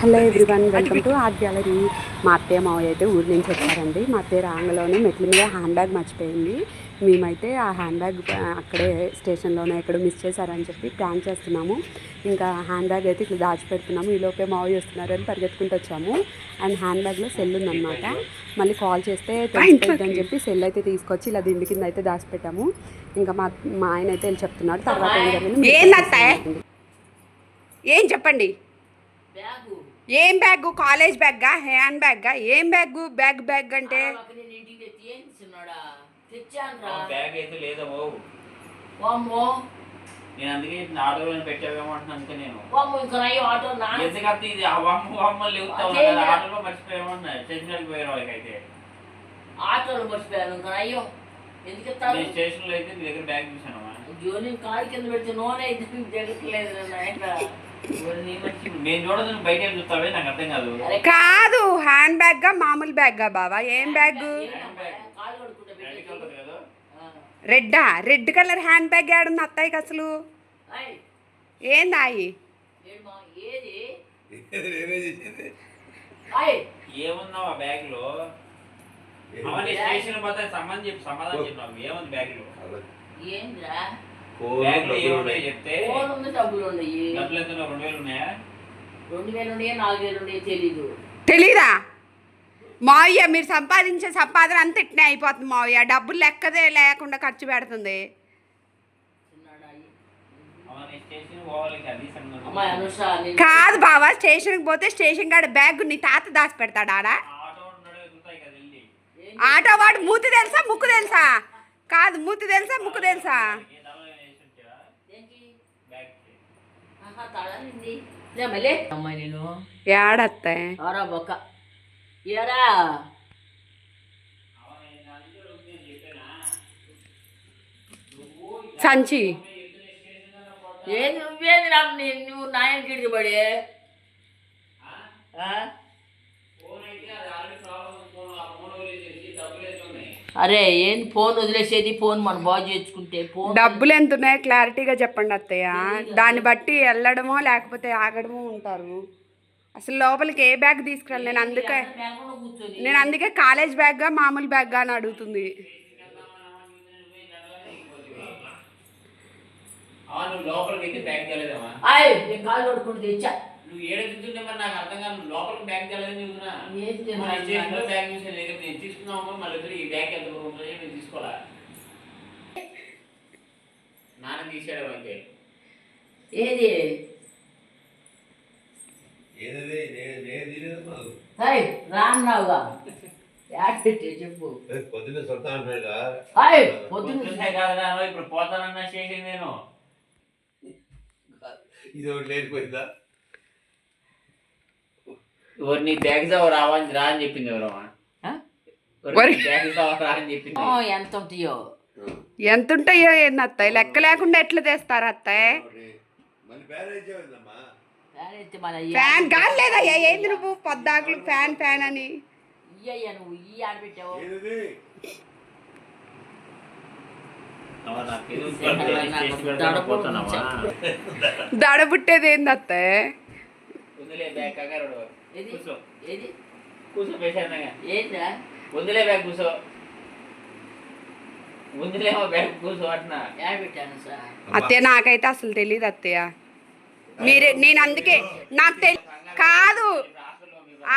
Hello everyone, welcome to art gallery. మా అత్తయ్య మావయ్య అయితే ఊరి నుంచి వచ్చారండి. మా అత్తయ్య రాంగలోనే మెట్ల మీద హ్యాండ్ బ్యాగ్ మర్చిపోయింది. మేమైతే ఆ హ్యాండ్ బ్యాగ్ అక్కడే స్టేషన్లోనే ఎక్కడో మిస్ చేశారని చెప్పి ప్లాన్ చేస్తున్నాము. ఇంకా హ్యాండ్ బ్యాగ్ అయితే ఇట్లా దాచిపెడుతున్నాము. ఈలోపే మావయ్య వస్తున్నారని పరిగెత్తుకుంటూ వచ్చాము. అండ్ హ్యాండ్ బ్యాగ్లో సెల్ ఉందన్నమాట. మళ్ళీ కాల్ చేస్తే తెలిసిపోయిందని చెప్పి సెల్ అయితే తీసుకొచ్చి ఇలా దిండి కింద అయితే దాచిపెట్టాము. ఇంకా మా ఆయన అయితే వెళ్ళి చెప్తున్నాడు. తర్వాత ఏం జరిగింది ఏం చెప్పండి. ఏం బ్యాగ్? కాలేజ్ బ్యాగ్గా, హ్యాండ్ బ్యాగ్గా? ఏం బ్యాగ్? బ్యాగ్ అంటే బ్యాగ్ అయితే లేదమ్మో. నేను అందుకే ఆటోలో పెట్టావేమో అంటున్నా. నేను ఎందుకంటే ఇది ఆటోలో మర్చిపోయామన్నా స్టేషన్ పోయిన వాళ్ళకైతే ఆటోలో మర్చిపోయాను. అయ్యో ఎందుకు స్టేషన్ లో అయితే నీ దగ్గర బ్యాగ్ చూసానమ్మా. జోని కాలు కింద పెడితే నూనె అయితే జగట్లేదు. నేను చూడదు బయట చూస్తావే, నాకు అర్థం కాదు. కాదు, హ్యాండ్ బ్యాగ్గా మామూలు బ్యాగ్గా బావా? ఏం బ్యాగ్? రెడ్డా? రెడ్ కలర్ హ్యాండ్ బ్యాగ్ ఏడుంది అత్తయ్యకి అసలు? ఏందాయి? ఏమున్నావు ఆ బ్యాగ్ లో? స్టేషన్ పోతే సమాధానం చెప్పినావు. ఏముంది బ్యాగ్ లో? బ్యాగ్ లో ఏమున్నాయి చెప్తే. డబ్బులు ఉన్నాయి. డబ్బులు ఎంత? 2000 ఉన్నాయా? 2000 ఉన్నాయా 4000 ఉన్నాయా తెలీదు. తెలీదా మావయ్య? మీరు సంపాదించే సంపాదన అంత ఇట్నే అయిపోతుంది మావయ్య. డబ్బులు లెక్కదే లేకుండా ఖర్చు పెడుతుంది. కాదు బావా, స్టేషన్కి పోతే స్టేషన్ కాడ బ్యాగ్ నీ తాత దాచి పెడతాడా? ఆటో వాడు మూతి తెలుసా ముక్కు తెలుసా? కాదు, మూతి తెలుసా ముక్కు తెలుసా? ఏడత్తా సంచి నువ్వేది నువ్వు నాయన కిడికి పడి అరే ఏంది ఫోన్ వదిలేసేది? ఫోన్ మనం బాగు చేసుకుంటే ఫోన్ డబ్బులు ఎంత ఉన్నాయో క్లారిటీగా చెప్పండి అత్తయ్య. దాన్ని బట్టి వెళ్ళడమో లేకపోతే ఆగడమో ఉంటారు. అసలు లోపలికి ఏ బ్యాగ్ తీసుకురాలి? నేను అందుకే కాలేజ్ బ్యాగ్గా మామూలు బ్యాగ్గా అని అడుగుతుంది. నువ్వు ఏడుతుంటే మరి నాకు అర్థం కాదు. లోపలికి బ్యాగ్ తెలదని బ్యాగ్ చూసాను తీసుకున్నాము. మళ్ళీ ఈ బ్యాగ్ ఎంత ఉంటుంది నేను తీసుకోవాలా? నాన్న తీసాడు అయితే ఏది రాన్నావుగా చెప్పు. పొద్దున్నే కాదురా, ఇప్పుడు పోతానన్నా చేసింది నేను. ఇది ఒకటి లేకపోయిందా? ఎవరు నీ బ్యాగ్ రావాలి రా అని చెప్పింది? ఎవరమ్మా బ్యాగ్ రా అని చెప్పింది? ఎంత ఉంటాయో ఎంత ఉంటాయో ఏంది అత్తయ్య? లెక్క లేకుండా ఎట్లా తెస్తారు అత్తయ్య? ఫ్యాన్ గాలి లేదయ్యా. ఏంది నువ్వు పొద్దాకులు ఫ్యాన్ ఫ్యాన్ అని? నువ్వు ఈ ఆడబెట్టావు. దడబుట్టేది ఏంది అత్తయ్య? అత్తయ్య నాకైతే అసలు తెలియదు అత్తయ్య. నేను అందుకే నాకు కాదు.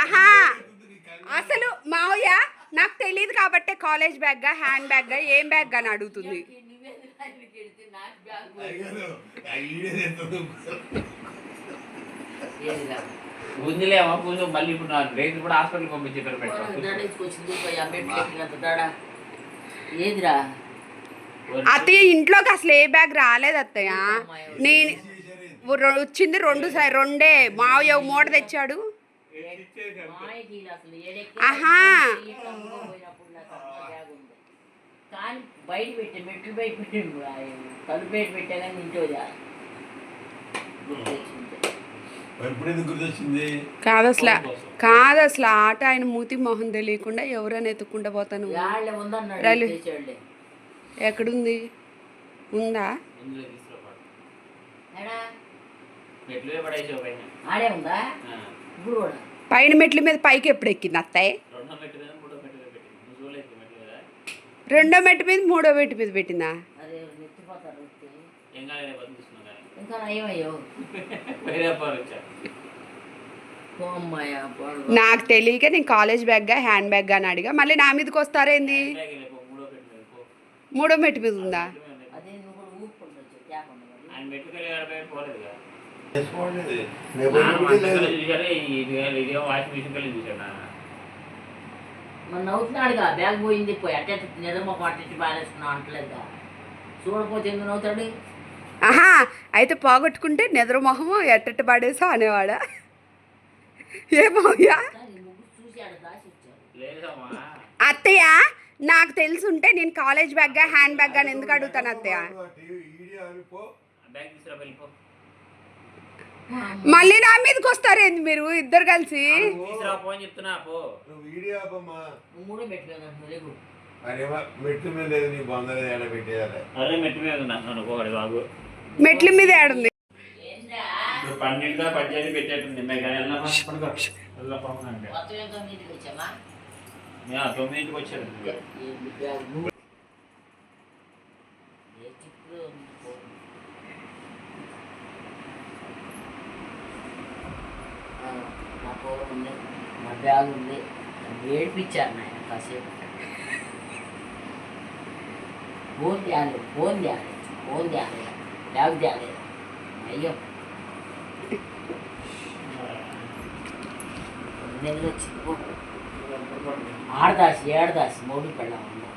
ఆహా, అసలు మావయ్య నాకు తెలియదు కాబట్టి కాలేజ్ బ్యాగ్గా హ్యాండ్ బ్యాగ్గా ఏం బ్యాగ్ అని అడుగుతుంది. ఉందిలేమో కూర్చో. మళ్ళీ ఇప్పుడు నా రైతు కూడా హాస్పిటల్ పంపించేటారు. అత్తయ్య ఇంట్లోకి అసలు ఏ బ్యాగ్ రాలేదు అత్తయ్య. నేను వచ్చింది రెండే. మావయ్య మూట తెచ్చాడు. ఆహా, కానీ బయట పెట్టే మెట్లు బయట పెట్టి తలుపు బయట పెట్టా కానీ ఇంట్లో కాదు అసలు ఆట ఆయన మూతి మొహం తెలియకుండా ఎవరైనా ఎత్తుకుంటా పోతాను. ఎక్కడుంది? ఉందా? ఆడే ఉందా? ఇప్పుడు కూడా పైన మెట్ల మీద పైకి ఎప్పుడు ఎక్కింది అత్తయ్య? రెండో మెట్టు మీద మూడో మెట్టు మీద పెట్టింది. నువ్వు చూడలేదు మెట్టు మీద. రెండో మెట్టు మీద మూడో మెట్టు మీద పెట్టిందా? అదే నెత్తిపోతారు వస్తే ఏం కాలేదు బతికిస్తున్నావు కానీ ఇంకా నయమయ్యో వేరే అబ్బాయి వచ్చా. అమ్మాయ నాకు తెలియక నేను కాలేజ్ బ్యాగ్గా హ్యాండ్ బ్యాగ్ అని అడిగా. మళ్ళీ నా మీదకి వస్తారేంది? బ్యాగ్ వెళ్ళిపో, మూడో మెట్టు మీద పో. మూడో మెట్టు మీద ఉందా? అదే నువ్వు కూడా ఊపుకుంటూ వచ్చావు తేకుండా మరి. ఆయన మెట్టుకెళ్ళి ఆడబెట్టి పోలేదుగా. చేసుకోండి. ఇదేమో వాషింగ్ మిషన్ కలిసి చూసాడు నాన్న. మరి నవ్వుతున్నాడుగా బ్యాగ్ పోయింది పోయి అట్ట నిద్రమొక్క అట్టి బాగాలేసుకున్నావు అంటలేదుగా. చూడకపోతే ఎందుకు నవ్వుతాడు? ఆహా, అయితే పోగొట్టుకుంటే నిద్ర మొహము ఎట్టట్టు పడేసా అనేవాడా? ఏమోయ్యా కానీ ముగ్గురు చూసి ఆడ దాచి వచ్చారు. లేదమ్మా, అత్తయ్య, నాకు తెలుసుంటే నేను కాలేజ్ బ్యాగ్గా హ్యాండ్ బ్యాగ్ అని ఎందుకు అడుగుతాను అత్తయ్య? బ్యాగ్ తీసుకురా వెళ్ళిపో. మళ్ళీ నా మీదకి వస్తారేంది మీరు ఇద్దరు కలిసి? తీసుకురా పో అని చెప్తున్నా పో. నువ్వు వీడియో ఆపమ్మా. నువ్వు మూడో పెట్టుకోదంటున్నావు రేపు. అరేమా మెట్ల మీద లేదు, నీ బొందలు ఏడ పెట్టేయాలి. అదే మెట్టు మీద ఉన్నాను అనుకోకూడదు బాబు. మెట్ల మీద ఏడుంది? ఇప్పుడు 12 18 పెట్టేట్టుంది. మేము వెళ్ళినా పడుకో వెళ్ళా అంటే మొత్తం ఎంతో నీటికి వచ్చామా 9కి వచ్చారు. ఏంది బ్యాగ్ ఏ చిక్కులో ఉంది ఫోన్. నా ఫోన్ ఉంది, నా బ్యాగ్ ఉంది. ఏడిపించారు నాయన కాసేపు. ఫోన్ తేలేదు, ఫోన్ తేలేదు, ఫోన్ తేలేదు, బ్యాగ్ తేలేదు. అయ్యో నెల్లు వచ్చింది. ఆడదాసి ఏడదాసి మూడు పెళ్ళ ఉన్నా